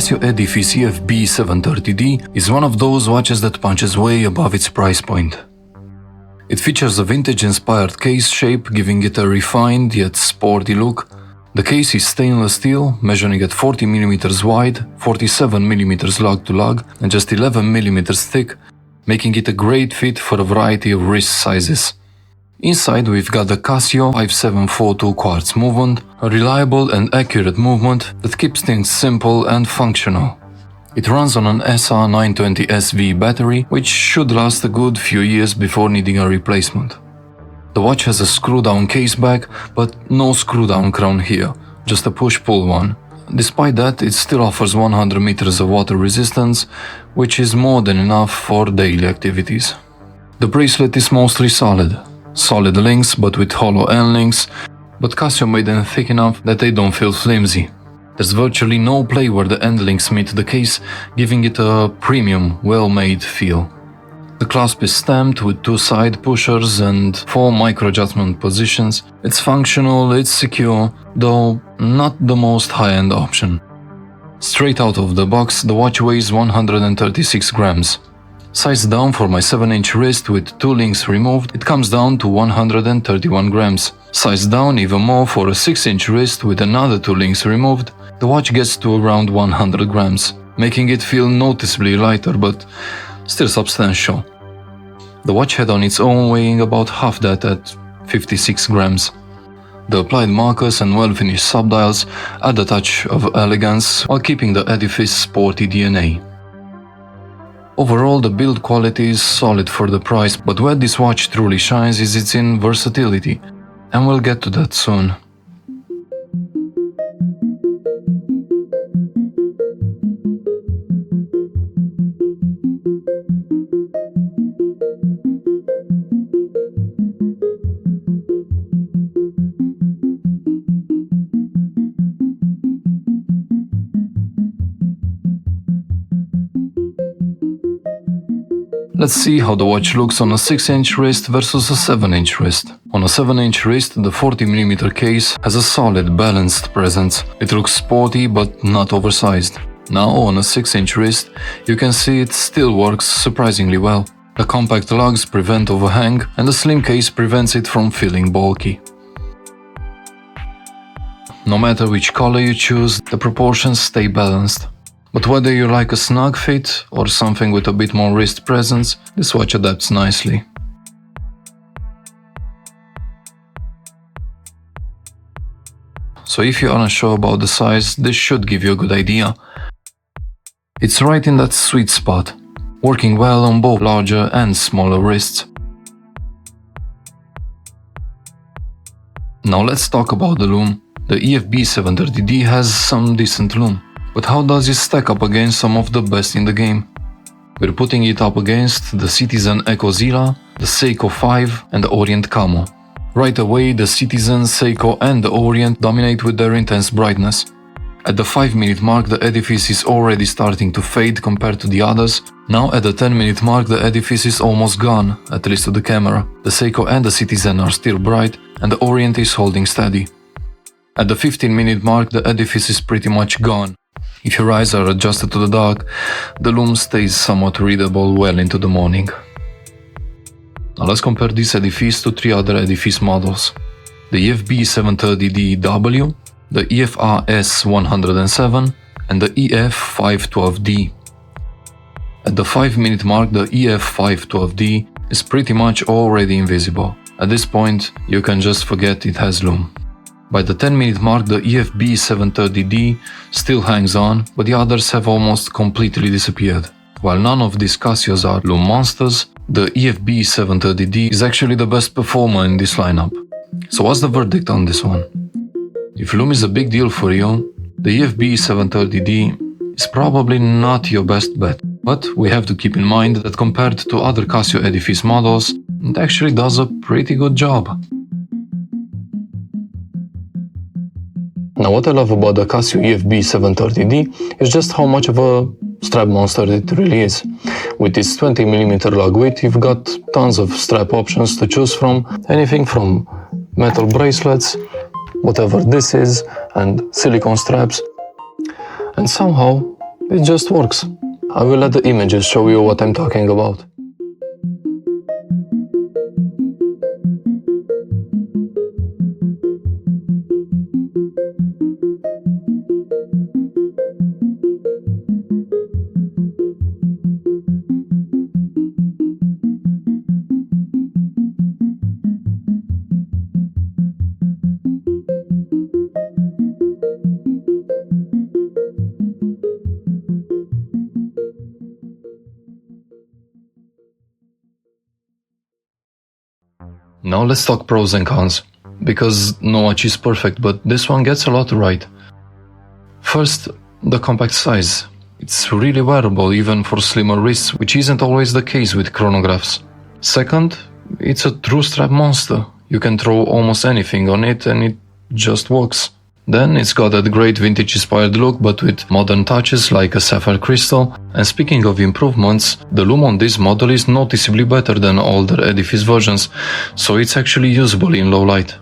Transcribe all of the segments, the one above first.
Casio Edifice EFB-730D is one of those watches that punches way above its price point. It features a vintage-inspired case shape, giving it a refined yet sporty look. The case is stainless steel, measuring at 40mm wide, 47mm lug to lug, and just 11mm thick, making it a great fit for a variety of wrist sizes. Inside we've got the Casio EFB-730D quartz movement, a reliable and accurate movement that keeps things simple and functional. It runs on an SR920SV battery, which should last a good few years before needing a replacement. The watch has a screw-down case back, but no screw-down crown here, just a push-pull one. Despite that, it still offers 100 meters of water resistance, which is more than enough for daily activities. The bracelet is mostly solid links but with hollow end links, but Casio made them thick enough that they don't feel flimsy. There's virtually no play where the end links meet the case, giving it a premium, well-made feel. The clasp is stamped with 2 side pushers and 4 micro-adjustment positions. It's functional, it's secure, though not the most high-end option. Straight out of the box, the watch weighs 136 grams. Sized down for my 7-inch wrist with 2 links removed, it comes down to 131 grams. Sized down even more for a 6-inch wrist with another 2 links removed, the watch gets to around 100 grams, making it feel noticeably lighter but still substantial. The watch had on its own weighing about half that at 56 grams. The applied markers and well-finished subdials add a touch of elegance while keeping the Edifice sporty DNA. Overall, the build quality is solid for the price, but where this watch truly shines is in versatility, and we'll get to that soon. Let's see how the watch looks on a 6-inch wrist versus a 7-inch wrist. On a 7-inch wrist, the 40mm case has a solid, balanced presence. It looks sporty but not oversized. Now on a 6-inch wrist, you can see it still works surprisingly well. The compact lugs prevent overhang, and the slim case prevents it from feeling bulky. No matter which color you choose, the proportions stay balanced. But whether you like a snug fit or something with a bit more wrist presence, this watch adapts nicely. So if you aren't sure about the size, this should give you a good idea. It's right in that sweet spot, working well on both larger and smaller wrists. Now let's talk about the lume. The EFB-730D has some decent lume. But how does it stack up against some of the best in the game? We're putting it up against the Citizen Echo Zilla, the Seiko 5 and the Orient Camo. Right away, the Citizen, Seiko and the Orient dominate with their intense brightness. At the 5-minute mark, the Edifice is already starting to fade compared to the others. Now at the 10-minute mark, the Edifice is almost gone, at least to the camera. The Seiko and the Citizen are still bright, and the Orient is holding steady. At the 15-minute mark, the Edifice is pretty much gone. If your eyes are adjusted to the dark, the lume stays somewhat readable well into the morning. Now let's compare this Edifice to 3 other Edifice models: the EFB-730D W, the EFR-S107 and the EF-512D. At the 5-minute mark, the EF-512D is pretty much already invisible. At this point, you can just forget it has lume. By the 10-minute mark, the EFB-730D still hangs on, but the others have almost completely disappeared. While none of these Casios are lume monsters, the EFB-730D is actually the best performer in this lineup. So what's the verdict on this one? If lume is a big deal for you, the EFB-730D is probably not your best bet. But we have to keep in mind that compared to other Casio Edifice models, it actually does a pretty good job. Now what I love about the Casio EFB-730D is just how much of a strap monster it really is. With its 20mm lug width, you've got tons of strap options to choose from, anything from metal bracelets, whatever this is, and silicone straps. And somehow, It just works. I will let the images show you what I'm talking about. Now let's talk pros and cons, because no watch is perfect, but this one gets a lot right. First, the compact size. It's really wearable even for slimmer wrists, which isn't always the case with chronographs. Second, it's a true strap monster. You can throw almost anything on it and it just works. Then it's got that great vintage-inspired look, but with modern touches like a sapphire crystal. And speaking of improvements, the lume on this model is noticeably better than older Edifice versions, so it's actually usable in low light.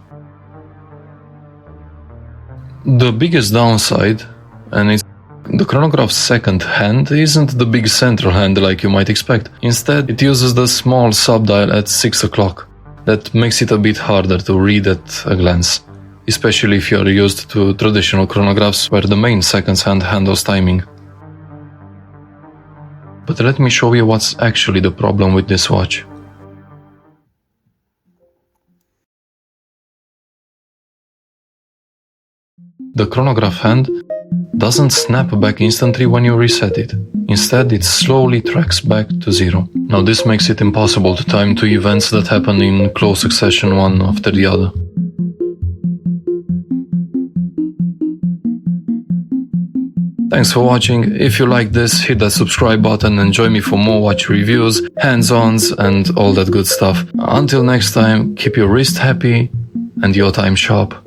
The biggest downside, and it's the chronograph's second hand, isn't the big central hand like you might expect. Instead, it uses the small sub-dial at 6 o'clock. That makes it a bit harder to read at a glance, especially if you are used to traditional chronographs where the main seconds hand handles timing. But let me show you what's actually the problem with this watch. The chronograph hand doesn't snap back instantly when you reset it. Instead, it slowly tracks back to zero. Now this makes it impossible to time two events that happen in close succession one after the other. Thanks for watching. If you like this, hit that subscribe button and join me for more watch reviews, hands-ons and all that good stuff. Until next time, keep your wrist happy and your time sharp.